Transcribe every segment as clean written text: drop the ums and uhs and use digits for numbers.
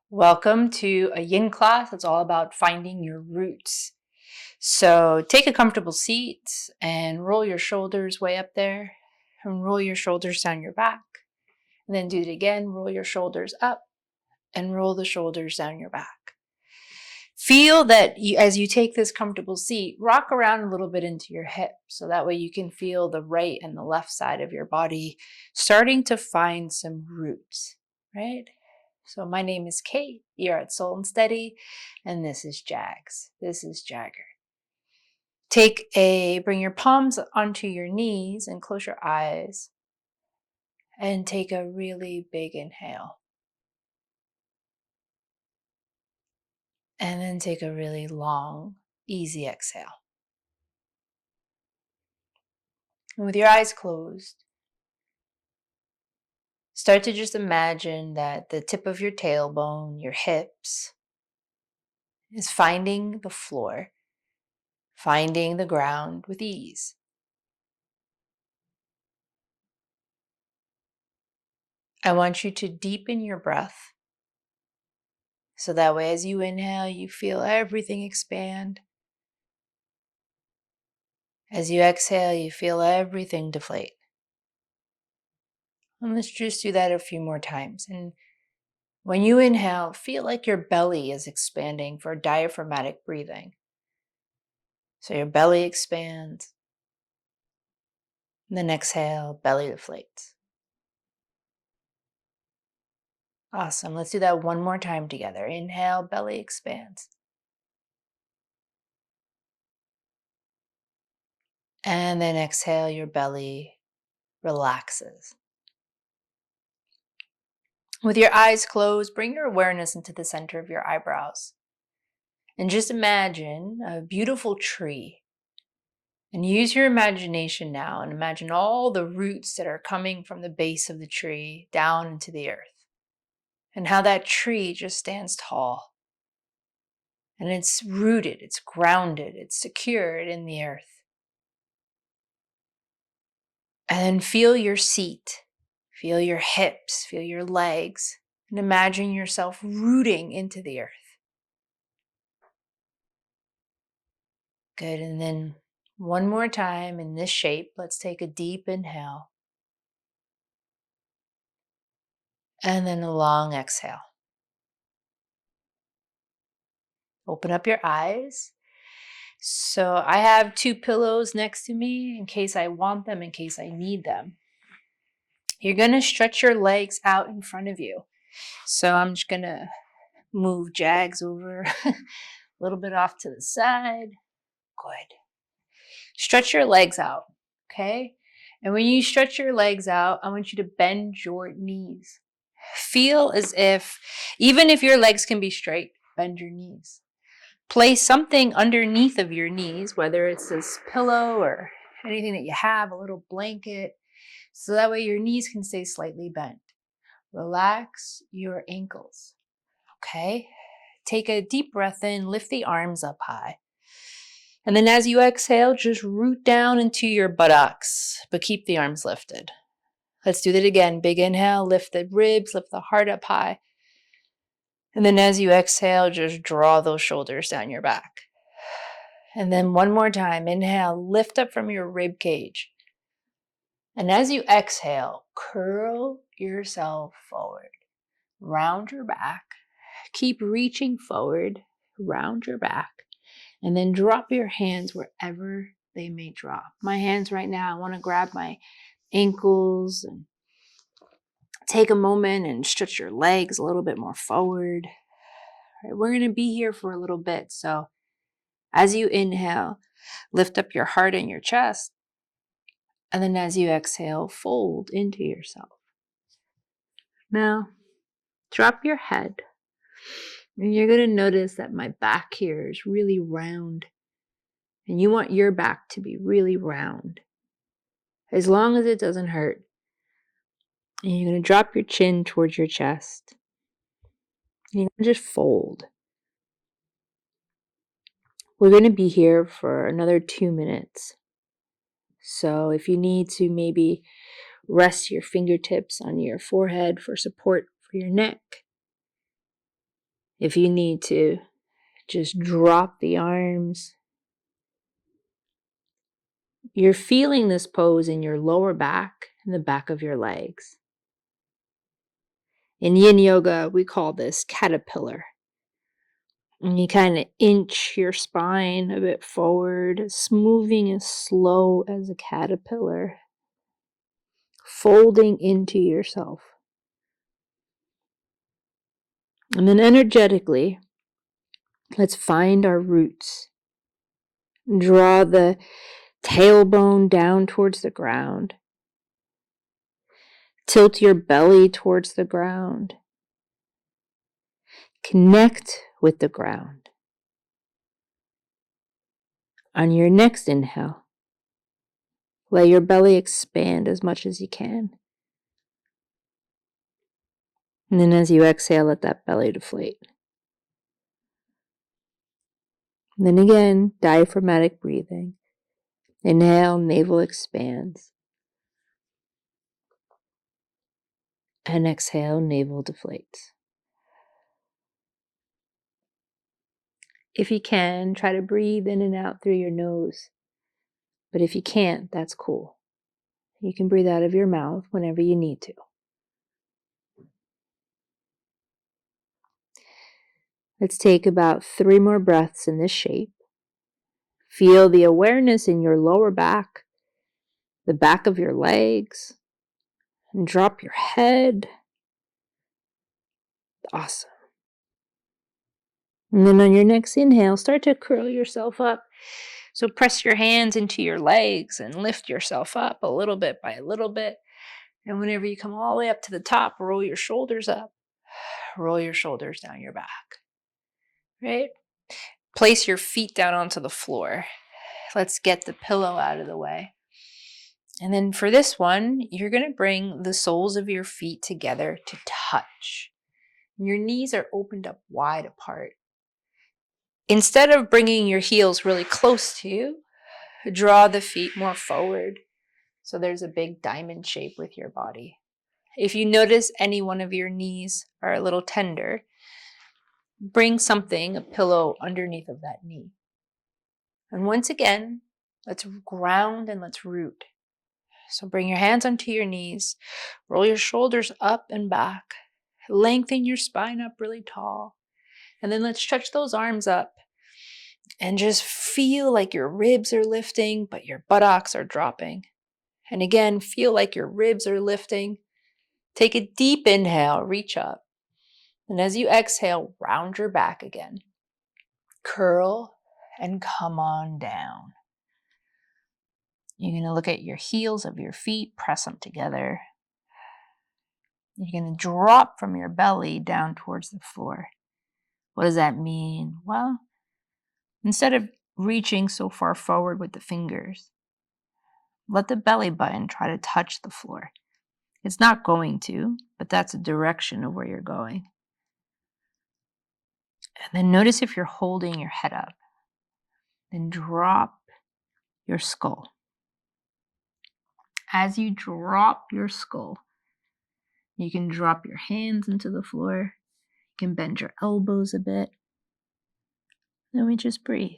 Welcome to a yin class. It's all about finding your roots. So take a comfortable seat and roll your shoulders way up there and roll your shoulders down your back. And then do it again. Roll your shoulders up and roll the shoulders down your back. Feel that as you take this comfortable seat, rock around a little bit into your hips. So that way you can feel the right and the left side of your body starting to find some roots, right? So my name is Kate, you're at Soul and Steady, and this is Jags. This is Jagger. Bring your palms onto your knees and close your eyes and take a really big inhale. And then take a really long, easy exhale. And with your eyes closed, start to just imagine that the tip of your tailbone, your hips, is finding the floor, finding the ground with ease. I want you to deepen your breath. So that way, as you inhale, you feel everything expand. As you exhale, you feel everything deflate. And let's just do that a few more times. And when you inhale, feel like your belly is expanding for diaphragmatic breathing. So your belly expands. And then exhale, belly deflates. Awesome. Let's do that one more time together. Inhale, belly expands. And then exhale, your belly relaxes. With your eyes closed, bring your awareness into the center of your eyebrows. And just imagine a beautiful tree. And use your imagination now and imagine all the roots that are coming from the base of the tree down into the earth. And how that tree just stands tall. And it's rooted, it's grounded, it's secured in the earth. And then feel your seat, feel your hips, feel your legs, and imagine yourself rooting into the earth. Good, and then one more time in this shape, let's take a deep inhale. And then a long exhale. Open up your eyes. So I have 2 pillows next to me in case I want them, in case I need them. You're going to stretch your legs out in front of you. So I'm just going to move Jags over a little bit off to the side. Good. Stretch your legs out, okay? And when you stretch your legs out, I want you to bend your knees. Feel as if, even if your legs can be straight, bend your knees. Place something underneath of your knees, whether it's this pillow or anything that you have, a little blanket, so that way your knees can stay slightly bent. Relax your ankles, okay? Take a deep breath in, lift the arms up high. And then as you exhale, just root down into your buttocks, but keep the arms lifted. Let's do that again. Big inhale, lift the ribs, lift the heart up high. And then as you exhale, just draw those shoulders down your back. And then one more time, inhale, lift up from your rib cage. And as you exhale, curl yourself forward. Round your back. Keep reaching forward, round your back. And then drop your hands wherever they may drop. My hands right now, I want to grab my ankles and take a moment and stretch your legs a little bit more forward. All right, we're going to be here for a little bit. So as you inhale, lift up your heart and your chest. And then as you exhale, fold into yourself. Now, drop your head. And you're going to notice that my back here is really round. And you want your back to be really round. As long as it doesn't hurt. And you're going to drop your chin towards your chest. And you're going to just fold. We're going to be here for another 2 minutes. So if you need to maybe rest your fingertips on your forehead for support for your neck, If you need to, just drop the arms. You're feeling this pose in your lower back and the back of your legs. In Yin Yoga, we call this caterpillar. And you kind of inch your spine a bit forward, it's moving as slow as a caterpillar, folding into yourself. And then energetically, let's find our roots. Draw the tailbone down towards the ground. Tilt your belly towards the ground. Connect with the ground. On your next inhale, let your belly expand as much as you can. And then as you exhale, let that belly deflate. And then again, diaphragmatic breathing. Inhale, navel expands. And exhale, navel deflates. If you can, try to breathe in and out through your nose. But if you can't, that's cool. You can breathe out of your mouth whenever you need to. Let's take about 3 more breaths in this shape. Feel the awareness in your lower back, the back of your legs, and drop your head. Awesome. And then on your next inhale, start to curl yourself up. So press your hands into your legs and lift yourself up a little bit by a little bit. And whenever you come all the way up to the top, roll your shoulders up. Roll your shoulders down your back. Right? Place your feet down onto the floor. Let's get the pillow out of the way. And then for this one, you're going to bring the soles of your feet together to touch. Your knees are opened up wide apart. Instead of bringing your heels really close to you, draw the feet more forward. So there's a big diamond shape with your body. If you notice any one of your knees are a little tender, bring something, a pillow, underneath of that knee. And once again, let's ground and let's root. So bring your hands onto your knees, roll your shoulders up and back, lengthen your spine up really tall. And then let's stretch those arms up and just feel like your ribs are lifting, but your buttocks are dropping. And again, feel like your ribs are lifting. Take a deep inhale, reach up. And as you exhale, round your back again. Curl and come on down. You're going to look at your heels of your feet, press them together. You're going to drop from your belly down towards the floor. What does that mean? Well, instead of reaching so far forward with the fingers, let the belly button try to touch the floor. It's not going to, but that's a direction of where you're going. And then notice if you're holding your head up. Then drop your skull. As you drop your skull, you can drop your hands into the floor. You can bend your elbows a bit. Then we just breathe.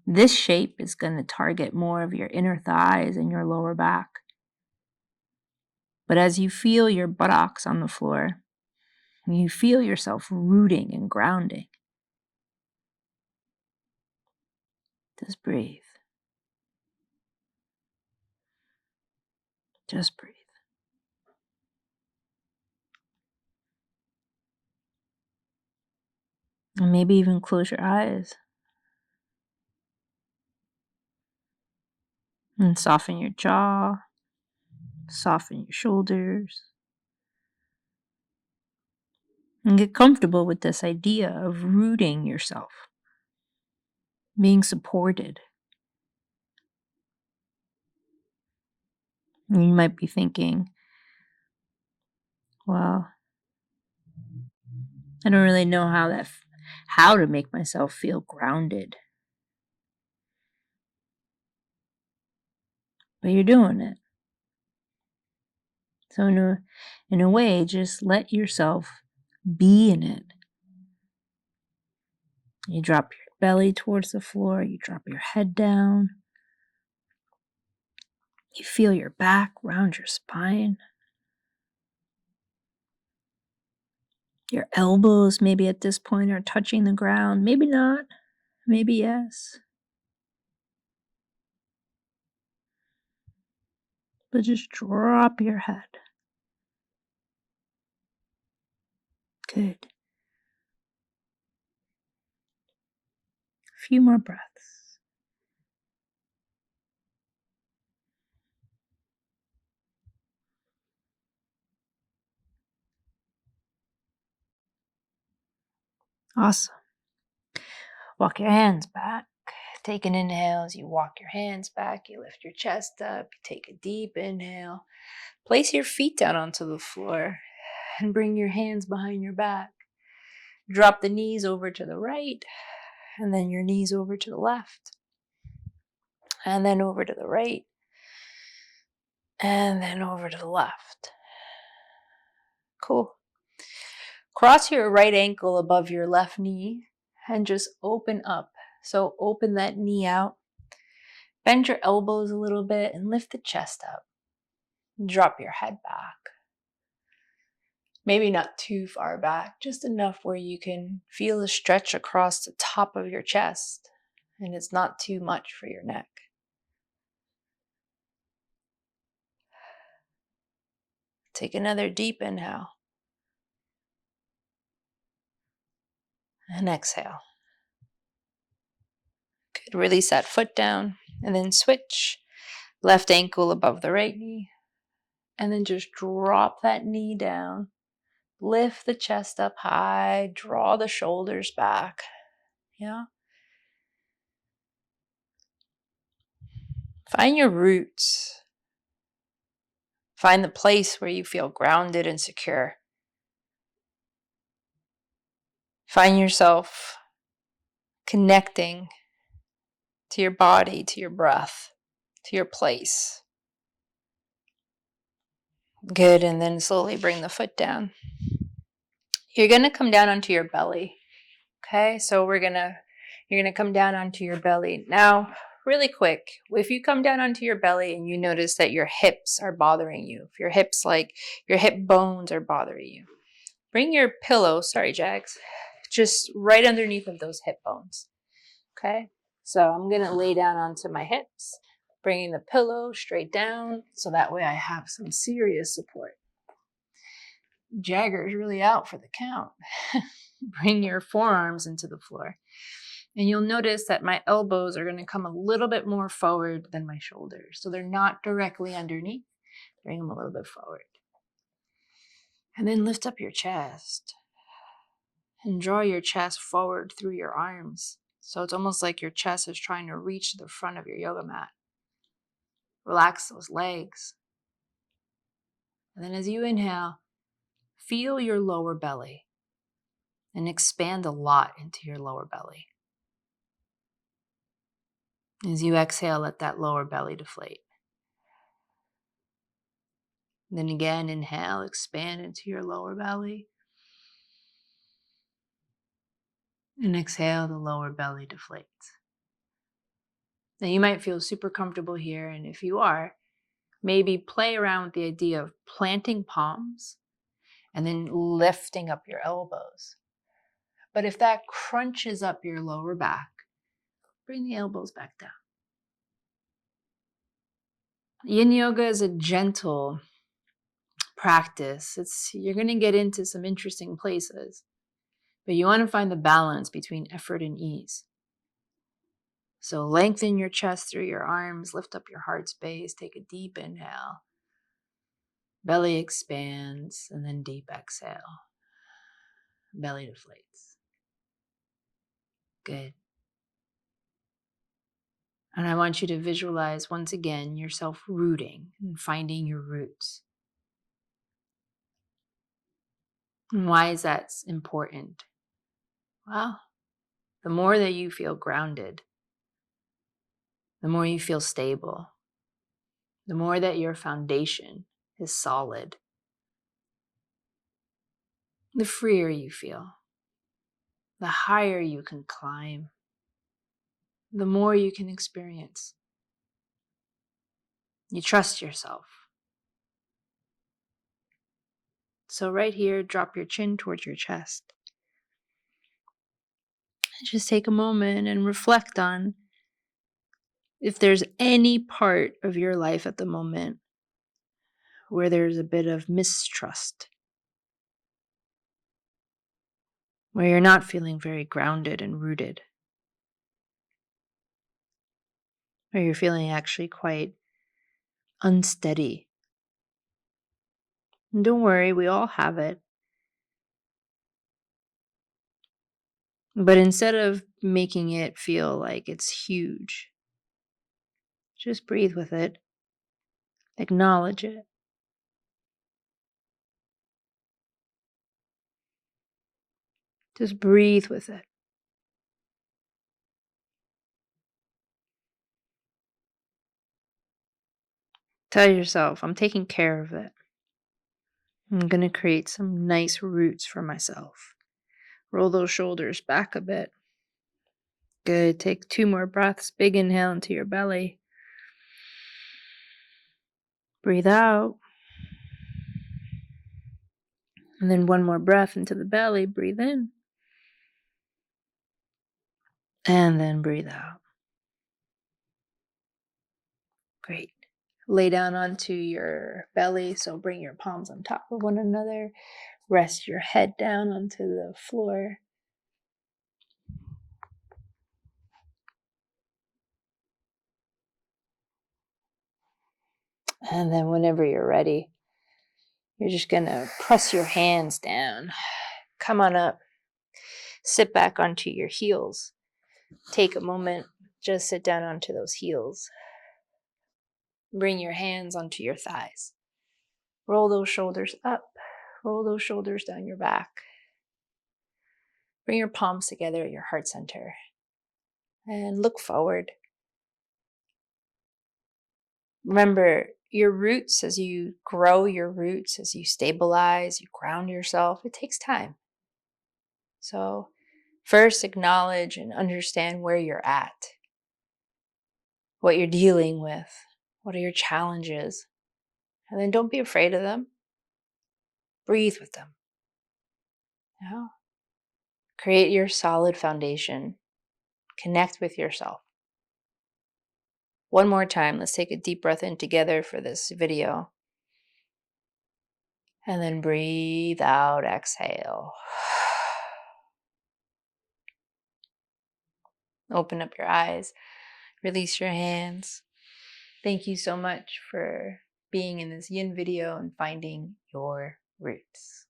This shape is going to target more of your inner thighs and your lower back. But as you feel your buttocks on the floor, you feel yourself rooting and grounding. Just breathe. Just breathe. And maybe even close your eyes. And soften your jaw. Soften your shoulders. And get comfortable with this idea of rooting yourself. Being supported. And you might be thinking, well, I don't really know how to make myself feel grounded. But you're doing it. So in a way, just let yourself Be in it. You drop your belly towards the floor. You drop your head down. You feel your back round your spine. Your elbows maybe at this point are touching the ground. Maybe not. Maybe yes. But just drop your head. Good. A few more breaths. Awesome. Walk your hands back. Take an inhale as you walk your hands back. You lift your chest up. You take a deep inhale. Place your feet down onto the floor and bring your hands behind your back. Drop the knees over to the right and then your knees over to the left. And then over to the right. And then over to the left. Cool. Cross your right ankle above your left knee and just open up. So open that knee out. Bend your elbows a little bit and lift the chest up. Drop your head back. Maybe not too far back, just enough where you can feel a stretch across the top of your chest and it's not too much for your neck. Take another deep inhale and exhale. Good. Release that foot down and then switch. Left ankle above the right knee and then just drop that knee down. Lift the chest up high, draw the shoulders back. Yeah. Find your roots. Find the place where you feel grounded and secure. Find yourself connecting to your body, to your breath, to your place. Good, and then slowly bring the foot down. You're going to come down onto your belly. Okay, so you're going to come down onto your belly. Now, really quick, if you come down onto your belly and you notice that your hips are bothering you, if your hips, like your hip bones are bothering you, bring your pillow, sorry Jags, just right underneath of those hip bones. Okay, so I'm going to lay down onto my hips, bringing the pillow straight down so that way I have some serious support. Jagger's really out for the count. Bring your forearms into the floor. And you'll notice that my elbows are going to come a little bit more forward than my shoulders. So they're not directly underneath. Bring them a little bit forward. And then lift up your chest. And draw your chest forward through your arms. So it's almost like your chest is trying to reach the front of your yoga mat. Relax those legs. And then as you inhale, feel your lower belly. And expand a lot into your lower belly. As you exhale, let that lower belly deflate. Then again, inhale, expand into your lower belly. And exhale, the lower belly deflates. Now you might feel super comfortable here, and if you are, maybe play around with the idea of planting palms and then lifting up your elbows. But if that crunches up your lower back, bring the elbows back down. Yin yoga is a gentle practice. You're going to get into some interesting places, but you want to find the balance between effort and ease. So lengthen your chest through your arms, lift up your heart space, take a deep inhale, belly expands, and then deep exhale. Belly deflates. Good. And I want you to visualize once again yourself rooting and finding your roots. And why is that important? Well, the more that you feel grounded, the more you feel stable, the more that your foundation is solid, the freer you feel, the higher you can climb, the more you can experience. You trust yourself. So right here, drop your chin towards your chest. And just take a moment and reflect on if there's any part of your life at the moment where there's a bit of mistrust, where you're not feeling very grounded and rooted, where you're feeling actually quite unsteady. And don't worry, we all have it. But instead of making it feel like it's huge, just breathe with it. Acknowledge it. Just breathe with it. Tell yourself, I'm taking care of it. I'm going to create some nice roots for myself. Roll those shoulders back a bit. Good. Take 2 more breaths. Big inhale into your belly. Breathe out. And then 1 more breath into the belly. Breathe in. And then breathe out. Great. Lay down onto your belly. So bring your palms on top of one another. Rest your head down onto the floor. And then whenever you're ready, you're just going to press your hands down. Come on up. Sit back onto your heels. Take a moment. Just sit down onto those heels. Bring your hands onto your thighs. Roll those shoulders up. Roll those shoulders down your back. Bring your palms together at your heart center. And look forward. Remember, your roots, as you grow your roots, as you stabilize, you ground yourself, it takes time. So first acknowledge and understand where you're at, what you're dealing with, what are your challenges, and then don't be afraid of them. Breathe with them. Yeah. Create your solid foundation. Connect with yourself. One more time, let's take a deep breath in together for this video. And then breathe out, exhale. Open up your eyes, release your hands. Thank you so much for being in this yin video and finding your roots.